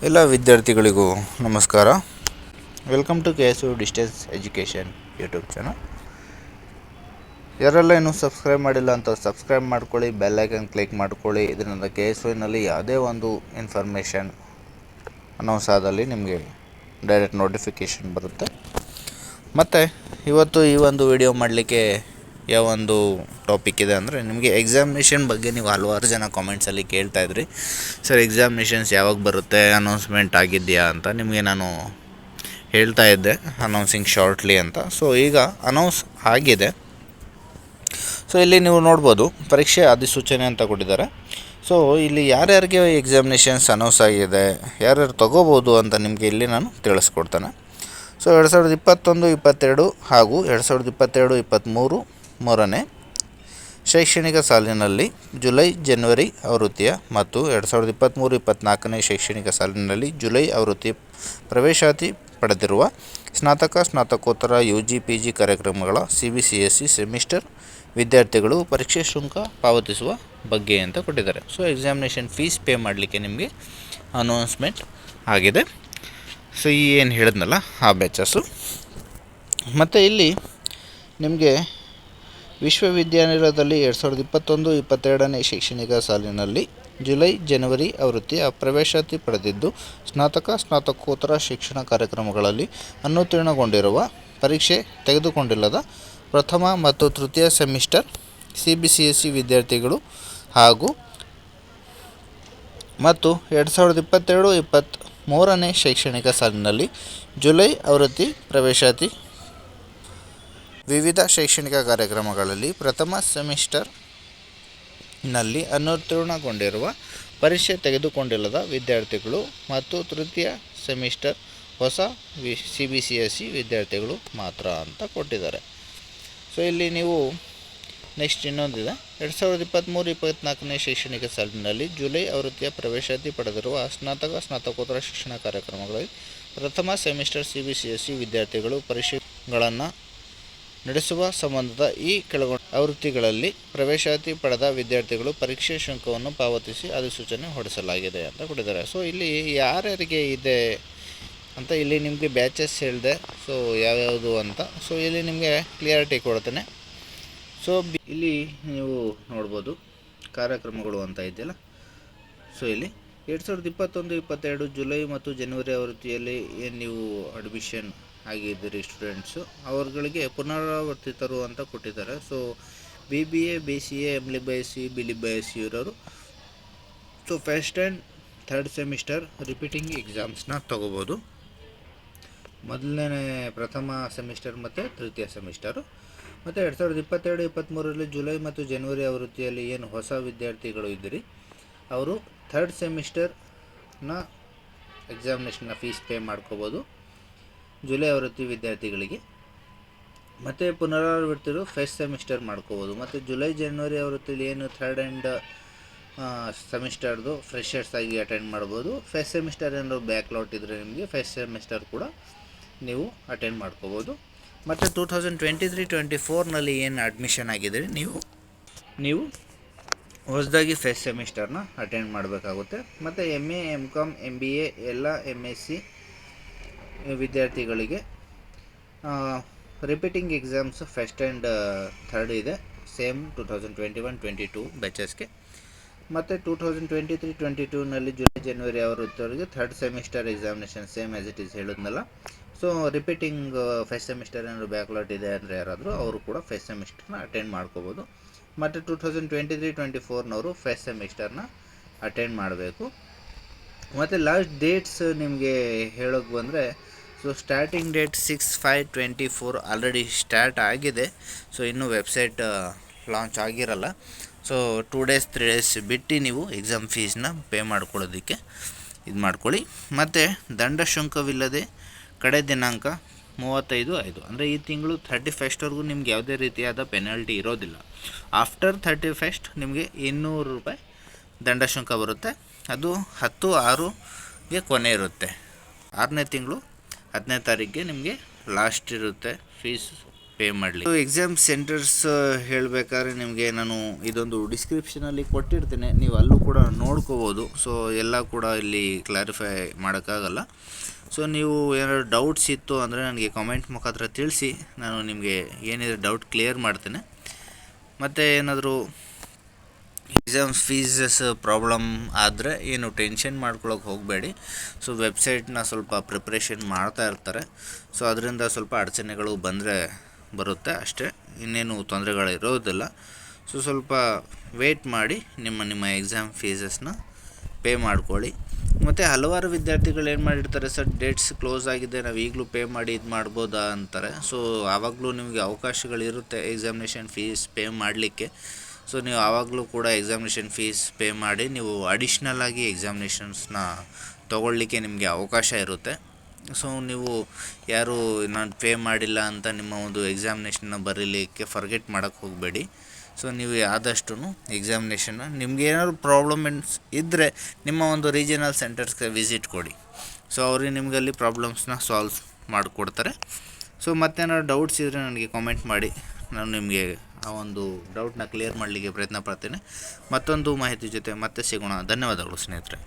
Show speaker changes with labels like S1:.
S1: ಎಲ್ಲ ವಿದ್ಯಾರ್ಥಿಗಳಿಗೂ ನಮಸ್ಕಾರ. Welcome to KSU distance education YouTube channel. ಯಾರೆಲ್ಲ ಇನ್ನೂ ಸಬ್ಸ್ಕ್ರೈಬ್ ಮಾಡಿಲ್ಲ ಅಂತ ಸಬ್ಸ್ಕ್ರೈಬ್ ಮಾಡ್ಕೊಳ್ಳಿ, ಬೆಲ್ ಐಕನ್ ಕ್ಲಿಕ್ ಮಾಡ್ಕೊಳ್ಳಿ. ಇದರಿಂದ KSUನಲ್ಲಿ ಯಾವುದೇ ಒಂದು ಇನ್ಫಾರ್ಮೇಷನ್ ಅನೌನ್ಸ್ ಆದಲ್ಲಿ ನಿಮಗೆ ಡೈರೆಕ್ಟ್ ನೋಟಿಫಿಕೇಷನ್ ಬರುತ್ತೆ. ಮತ್ತು ಇವತ್ತು ಈ ಒಂದು ವಿಡಿಯೋ ಮಾಡಲಿಕ್ಕೆ ಯಾವ ಒಂದು ಟಾಪಿಕ್ ಇದೆ ಅಂದರೆ, ನಿಮಗೆ ಎಕ್ಸಾಮಿನೇಷನ್ ಬಗ್ಗೆ ನೀವು ಹಲವಾರು ಜನ ಕಾಮೆಂಟ್ಸಲ್ಲಿ ಕೇಳ್ತಾಯಿದ್ರಿ, ಸರ್ ಎಕ್ಸಾಮಿನೇಷನ್ಸ್ ಯಾವಾಗ ಬರುತ್ತೆ, ಅನೌನ್ಸ್ಮೆಂಟ್ ಆಗಿದೆಯಾ ಅಂತ. ನಿಮಗೆ ನಾನು ಹೇಳ್ತಾ ಇದ್ದೆ ಅನೌನ್ಸಿಂಗ್ ಶಾರ್ಟ್ಲಿ ಅಂತ. ಸೊ ಈಗ ಅನೌನ್ಸ್ ಆಗಿದೆ. ಸೊ ಇಲ್ಲಿ ನೀವು ನೋಡ್ಬೋದು ಪರೀಕ್ಷೆ ಅಧಿಸೂಚನೆ ಅಂತ ಕೊಟ್ಟಿದ್ದಾರೆ. ಸೊ ಇಲ್ಲಿ ಯಾರ್ಯಾರಿಗೆ ಎಕ್ಸಾಮಿನೇಷನ್ಸ್ ಅನೌನ್ಸ್ ಆಗಿದೆ, ಯಾರ್ಯಾರು ತೊಗೋಬೋದು ಅಂತ ನಿಮಗೆ ಇಲ್ಲಿ ನಾನು ತಿಳಿಸ್ಕೊಡ್ತೇನೆ. ಸೊ 2021-22 ಹಾಗೂ 2022-23 ಮೂರನೇ ಶೈಕ್ಷಣಿಕ ಸಾಲಿನಲ್ಲಿ ಜುಲೈ ಜನವರಿ ಆವೃತ್ತಿಯ ಮತ್ತು 2023-24ನೇ ಶೈಕ್ಷಣಿಕ ಸಾಲಿನಲ್ಲಿ ಜುಲೈ ಆವೃತ್ತಿ ಪ್ರವೇಶಾತಿ ಪಡೆದಿರುವ ಸ್ನಾತಕೋತ್ತರ UG/PG ಕಾರ್ಯಕ್ರಮಗಳ CBCSE ಸೆಮಿಸ್ಟರ್ ವಿದ್ಯಾರ್ಥಿಗಳು ಪರೀಕ್ಷೆ ಶುಲ್ಕ ಪಾವತಿಸುವ ಬಗ್ಗೆ ಅಂತ ಕೊಟ್ಟಿದ್ದಾರೆ. ಸೊ ಎಕ್ಸಾಮಿನೇಷನ್ ಫೀಸ್ ಪೇ ಮಾಡಲಿಕ್ಕೆ ನಿಮಗೆ ಅನೌನ್ಸ್ಮೆಂಟ್ ಆಗಿದೆ. ಸೊ ಏನು ಹೇಳಿದ್ನಲ್ಲ ಆ ಬ್ಯಾಚಸ್ಸು. ಮತ್ತು ಇಲ್ಲಿ ನಿಮಗೆ ವಿಶ್ವವಿದ್ಯಾನಿಲಯದಲ್ಲಿ 2021-22ನೇ ಶೈಕ್ಷಣಿಕ ಸಾಲಿನಲ್ಲಿ ಜುಲೈ ಜನವರಿ ಆವೃತ್ತಿಯ ಪ್ರವೇಶಾತಿ ಪಡೆದಿದ್ದು ಸ್ನಾತಕೋತ್ತರ ಶಿಕ್ಷಣ ಕಾರ್ಯಕ್ರಮಗಳಲ್ಲಿ ಅನುತ್ತೀರ್ಣಗೊಂಡಿರುವ, ಪರೀಕ್ಷೆ ತೆಗೆದುಕೊಂಡಿಲ್ಲದ ಪ್ರಥಮ ಮತ್ತು ತೃತೀಯ ಸೆಮಿಸ್ಟರ್ CBCSE ವಿದ್ಯಾರ್ಥಿಗಳು ಮತ್ತು 2022-23ನೇ ಶೈಕ್ಷಣಿಕ ಸಾಲಿನಲ್ಲಿ ಜುಲೈ ಆವೃತ್ತಿ ಪ್ರವೇಶಾತಿ ವಿವಿಧ ಶೈಕ್ಷಣಿಕ ಕಾರ್ಯಕ್ರಮಗಳಲ್ಲಿ ಪ್ರಥಮ ಸೆಮಿಸ್ಟರ್ನಲ್ಲಿ ಅನುತ್ತೀರ್ಣಗೊಂಡಿರುವ, ಪರೀಕ್ಷೆ ತೆಗೆದುಕೊಂಡಿಲ್ಲದ ವಿದ್ಯಾರ್ಥಿಗಳು ಮತ್ತು ತೃತೀಯ ಸೆಮಿಸ್ಟರ್ ಹೊಸ CBCSE ವಿದ್ಯಾರ್ಥಿಗಳು ಮಾತ್ರ ಅಂತ ಕೊಟ್ಟಿದ್ದಾರೆ. ಸೊ ಇಲ್ಲಿ ನೀವು ನೆಕ್ಸ್ಟ್ ಇನ್ನೊಂದಿದೆ, 2023-24ನೇ ಶೈಕ್ಷಣಿಕ ಸಾಲಿನಲ್ಲಿ ಜುಲೈ ಆವೃತ್ತಿಯ ಪ್ರವೇಶಾತಿ ಪಡೆದಿರುವ ಸ್ನಾತಕೋತ್ತರ ಶಿಕ್ಷಣ ಕಾರ್ಯಕ್ರಮಗಳಲ್ಲಿ ಪ್ರಥಮ ಸೆಮಿಸ್ಟರ್ CBCSE ವಿದ್ಯಾರ್ಥಿಗಳು ಪರೀಕ್ಷೆಗಳನ್ನು ನಡೆಸುವ ಸಂಬಂಧದ ಈ ಕೆಳಗೊಂಡ ಆವೃತ್ತಿಗಳಲ್ಲಿ ಪ್ರವೇಶಾತಿ ಪಡೆದ ವಿದ್ಯಾರ್ಥಿಗಳು ಪರೀಕ್ಷೆ ಶುಲ್ಕವನ್ನು ಪಾವತಿಸಿ ಅಧಿಸೂಚನೆ ಹೊರಡಿಸಲಾಗಿದೆ ಅಂತ ಕೊಟ್ಟಿದ್ದಾರೆ. ಸೊ ಇಲ್ಲಿ ಯಾರ್ಯಾರಿಗೆ ಇದೆ ಅಂತ ಇಲ್ಲಿ ನಿಮಗೆ ಬ್ಯಾಚಸ್ ಹೇಳಿದೆ, ಸೊ ಯಾವ್ಯಾವುದು ಅಂತ. ಸೊ ಇಲ್ಲಿ ನಿಮಗೆ ಕ್ಲಿಯರಿಟಿ ಕೊಡ್ತೇನೆ. ಸೊ ಇಲ್ಲಿ ನೀವು ನೋಡ್ಬೋದು ಕಾರ್ಯಕ್ರಮಗಳು ಅಂತ ಇದೆಯಲ್ಲ. ಸೊ ಇಲ್ಲಿ 2021-22 ಜುಲೈ ಮತ್ತು ಜನವರಿ ಆವೃತ್ತಿಯಲ್ಲಿ ಏನು ನೀವು ಅಡ್ಮಿಷನ್ ಆಗಿದ್ದೀರಿ ಸ್ಟೂಡೆಂಟ್ಸು, ಅವ್ರಗಳಿಗೆ ಪುನರಾವರ್ತಿತರು ಅಂತ ಕೊಟ್ಟಿದ್ದಾರೆ. So BBA, BCA, MLBSC, BLBSC ಇರೋರು so first and third semester repeating ಎಕ್ಸಾಮ್ಸ್ನ ತೊಗೋಬೋದು. ಮೊದಲನೇ ಪ್ರಥಮ ಸೆಮಿಸ್ಟರ್ ಮತ್ತು ತೃತೀಯ ಸೆಮಿಸ್ಟರು. ಮತ್ತು 2022-23ರಲ್ಲಿ ಜುಲೈ ಮತ್ತು ಜನವರಿ ಆವೃತ್ತಿಯಲ್ಲಿ ಏನು ಹೊಸ ವಿದ್ಯಾರ್ಥಿಗಳು ಇದ್ದೀರಿ, ಅವರು ಥರ್ಡ್ ಸೆಮಿಸ್ಟರ್ನ ಎಕ್ಸಾಮಿನೇಷನ್ನ ಫೀಸ್ ಪೇ ಮಾಡ್ಕೋಬೋದು ಜುಲೈ ಆವೃತ್ತಿ ವಿದ್ಯಾರ್ಥಿಗಳಿಗೆ. ಮತ್ತು ಪುನರಾವರ್ತಿತರು ಫಸ್ಟ್ ಸೆಮಿಸ್ಟರ್ ಮಾಡ್ಕೋಬೋದು. ಮತ್ತು ಜುಲೈ ಜನವರಿ ಆವೃತ್ತಿಯಲ್ಲಿ ಏನು ಥರ್ಡ್ ಆ್ಯಂಡ್ ಸೆಮಿಸ್ಟರ್ದು ಫ್ರೆಷರ್ಸ್ ಆಗಿ ಅಟೆಂಡ್ ಮಾಡ್ಬೋದು. ಫಸ್ಟ್ ಸೆಮಿಸ್ಟರ್ ಏನಾದ್ರು ಬ್ಯಾಕ್ಲಾಟ್ ಇದ್ದರೆ ನಿಮಗೆ ಫಸ್ಟ್ ಸೆಮಿಸ್ಟರ್ ಕೂಡ ನೀವು ಅಟೆಂಡ್ ಮಾಡ್ಕೋಬೋದು. ಮತ್ತು 2023-24ನಲ್ಲಿ ಏನು ಅಡ್ಮಿಷನ್ ಆಗಿದ್ದೀರಿ, ನೀವು ಹೊಸದಾಗಿ ಫಸ್ಟ್ ಸೆಮಿಸ್ಟರ್ನ ಅಟೆಂಡ್ ಮಾಡಬೇಕಾಗುತ್ತೆ. ಮತ್ತು MA, MCOM, MBA ಎಲ್ಲ MSc ವಿದ್ಯಾರ್ಥಿಗಳಿಗೆ repeating exams first and third ಇದೆ, ಸೇಮ್ 2021-22 ಬ್ಯಾಚಸ್ಗೆ. ಮತ್ತು 2023-22ನಲ್ಲಿ ಜುಲೈ ಜನವರಿ ಆವೃತ್ತಿವರೆಗೆ third semester examination same as it is ಹೇಳಿದ್ನಲ್ಲ. ಸೊ ರಿಪೀಟಿಂಗ್ ಫಸ್ಟ್ ಸೆಮಿಸ್ಟರ್ ಏನಾದ್ರು ಬ್ಯಾಕ್ಲಾಟ್ ಇದೆ ಅಂದರೆ ಯಾರಾದರೂ ಅವರು ಕೂಡ ಫಸ್ಟ್ ಸೆಮಿಸ್ಟರ್ನ ಅಟೆಂಡ್ ಮಾಡ್ಕೋಬೋದು. ಮತ್ತು 2023-24ನವರು ಫಸ್ಟ್ ಸೆಮಿಸ್ಟರ್ನ ಅಟೆಂಡ್ ಮಾಡಬೇಕು. ಮತ್ತು ಲಾಸ್ಟ್ ಡೇಟ್ಸ್ ನಿಮಗೆ ಹೇಳೋಕ್ಕೆ ಬಂದರೆ, so starting date 6/5/24 already start ಆಗಿದೆ. ಸೊ ಇನ್ನೂ ವೆಬ್ಸೈಟ್ ಲಾಂಚ್ ಆಗಿರಲ್ಲ. ಸೊ 2 days 3 days ಬಿಟ್ಟು ನೀವು ಎಕ್ಸಾಮ್ ಫೀಸ್ನ ಪೇ ಮಾಡ್ಕೊಳ್ಳೋದಕ್ಕೆ ಇದು ಮಾಡ್ಕೊಳ್ಳಿ. ಮತ್ತು ದಂಡ ಶುಲ್ಕವಿಲ್ಲದೆ ಕಡೆ ದಿನಾಂಕ 35/5 ಅಂದರೆ ಈ ತಿಂಗಳು 31st ನಿಮ್ಗೆ ಯಾವುದೇ ರೀತಿಯಾದ ಪೆನಾಲ್ಟಿ ಇರೋದಿಲ್ಲ. ಆಫ್ಟರ್ 31st ನಿಮಗೆ 200 ರೂಪಾಯಿ ದಂಡ ಶುಲ್ಕ ಬರುತ್ತೆ. ಅದು 10/6ಗೆ ಕೊನೆ ಇರುತ್ತೆ. 6ನೇ ತಿಂಗಳು 10ನೇ ತಾರೀಕಿಗೆ ನಿಮಗೆ ಲಾಸ್ಟ್ ಇರುತ್ತೆ ಫೀಸ್ ಪೇ ಮಾಡಲಿ. ಎಕ್ಸಾಮ್ ಸೆಂಟರ್ಸ್ ಹೇಳಬೇಕಾದ್ರೆ ನಿಮಗೆ ನಾನು ಇದೊಂದು ಡಿಸ್ಕ್ರಿಪ್ಷನಲ್ಲಿ ಕೊಟ್ಟಿರ್ತೀನಿ, ನೀವು ಅಲ್ಲೂ ಕೂಡ ನೋಡ್ಕೋಬೋದು. ಸೊ ಎಲ್ಲ ಕೂಡ ಇಲ್ಲಿ ಕ್ಲಾರಿಫೈ ಮಾಡೋಕ್ಕಾಗಲ್ಲ. ಸೊ ನೀವು ಏನಾದ್ರು ಡೌಟ್ಸ್ ಇತ್ತು ಅಂದರೆ ನನಗೆ ಕಾಮೆಂಟ್ ಮುಖಾಂತರ ತಿಳಿಸಿ, ನಾನು ನಿಮಗೆ ಏನಿದೆ ಡೌಟ್ ಕ್ಲಿಯರ್ ಮಾಡ್ತೇನೆ. ಮತ್ತು ಏನಾದರೂ ಎಕ್ಸಾಮ್ಸ್ ಫೀಸಸ್ ಪ್ರಾಬ್ಲಮ್ ಆದರೆ ಏನು ಟೆನ್ಷನ್ ಮಾಡ್ಕೊಳ್ಳೋಕೆ ಹೋಗಬೇಡಿ. ಸೊ ವೆಬ್ಸೈಟ್ನ ಸ್ವಲ್ಪ ಪ್ರಿಪ್ರೇಷನ್ ಮಾಡ್ತಾ ಇರ್ತಾರೆ. ಸೊ ಅದರಿಂದ ಸ್ವಲ್ಪ ಅಡಚಣೆಗಳು ಬರುತ್ತೆ ಅಷ್ಟೇ, ಇನ್ನೇನು ತೊಂದರೆಗಳಿರೋದಿಲ್ಲ. ಸೊ ಸ್ವಲ್ಪ ವೇಟ್ ಮಾಡಿ ನಿಮ್ಮ ಎಕ್ಸಾಮ್ ಫೀಸಸ್ನ ಪೇ ಮಾಡ್ಕೊಳ್ಳಿ. ಮತ್ತು ಹಲವಾರು ವಿದ್ಯಾರ್ಥಿಗಳು ಏನು ಮಾಡಿರ್ತಾರೆ, ಸರ್ ಡೇಟ್ಸ್ ಕ್ಲೋಸ್ ಆಗಿದೆ, ನಾವು ಈಗಲೂ ಪೇ ಮಾಡಿ ಇದು ಮಾಡ್ಬೋದಾ ಅಂತಾರೆ. ಸೊ ಆವಾಗಲೂ ನಿಮಗೆ ಅವಕಾಶಗಳಿರುತ್ತೆ ಎಕ್ಸಾಮಿನೇಷನ್ ಫೀಸ್ ಪೇ ಮಾಡಲಿಕ್ಕೆ. ಸೊ ನೀವು ಆವಾಗಲೂ ಕೂಡ ಎಕ್ಸಾಮಿನೇಷನ್ ಫೀಸ್ ಪೇ ಮಾಡಿ ನೀವು ಅಡಿಷ್ನಲ್ಲಾಗಿ ಎಕ್ಸಾಮಿನೇಷನ್ಸ್ನ ತೊಗೊಳ್ಳಿಕ್ಕೆ ನಿಮಗೆ ಅವಕಾಶ ಇರುತ್ತೆ. ಸೊ ನೀವು ಯಾರು ನಾನು ಪೇ ಮಾಡಿಲ್ಲ ಅಂತ ನಿಮ್ಮ ಒಂದು ಎಕ್ಸಾಮಿನೇಷನ್ನ ಬರೀಲಿಕ್ಕೆ ಫರ್ಗೆಟ್ ಮಾಡೋಕ್ಕೆ ಹೋಗಬೇಡಿ. ಸೊ ನೀವು ಆದಷ್ಟು ಎಕ್ಸಾಮಿನೇಷನ್ನ ನಿಮ್ಗೆ ಏನಾದ್ರು ಪ್ರಾಬ್ಲಮ್ಸ್ ಇದ್ದರೆ ನಿಮ್ಮ ಒಂದು ರೀಜನಲ್ ಸೆಂಟರ್ಸ್ಗೆ ವಿಸಿಟ್ ಕೊಡಿ. ಸೊ ಅವ್ರಿಗೆ ನಿಮಗಲ್ಲಿ ಪ್ರಾಬ್ಲಮ್ಸ್ನ ಸಾಲ್ವ್ ಮಾಡಿಕೊಡ್ತಾರೆ. ಸೊ ಮತ್ತೇನಾದ್ರು ಡೌಟ್ಸ್ ಇದ್ದರೆ ನನಗೆ ಕಾಮೆಂಟ್ ಮಾಡಿ, ನಾನು ನಿಮಗೆ ಆ ಒಂದು ಡೌಟ್ನ ಕ್ಲಿಯರ್ ಮಾಡಲಿಕ್ಕೆ ಪ್ರಯತ್ನ ಪಡ್ತೇನೆ. ಮತ್ತೊಂದು ಮಾಹಿತಿ ಜೊತೆ ಮತ್ತೆ ಸಿಗೋಣ. ಧನ್ಯವಾದಗಳು ಸ್ನೇಹಿತರೆ.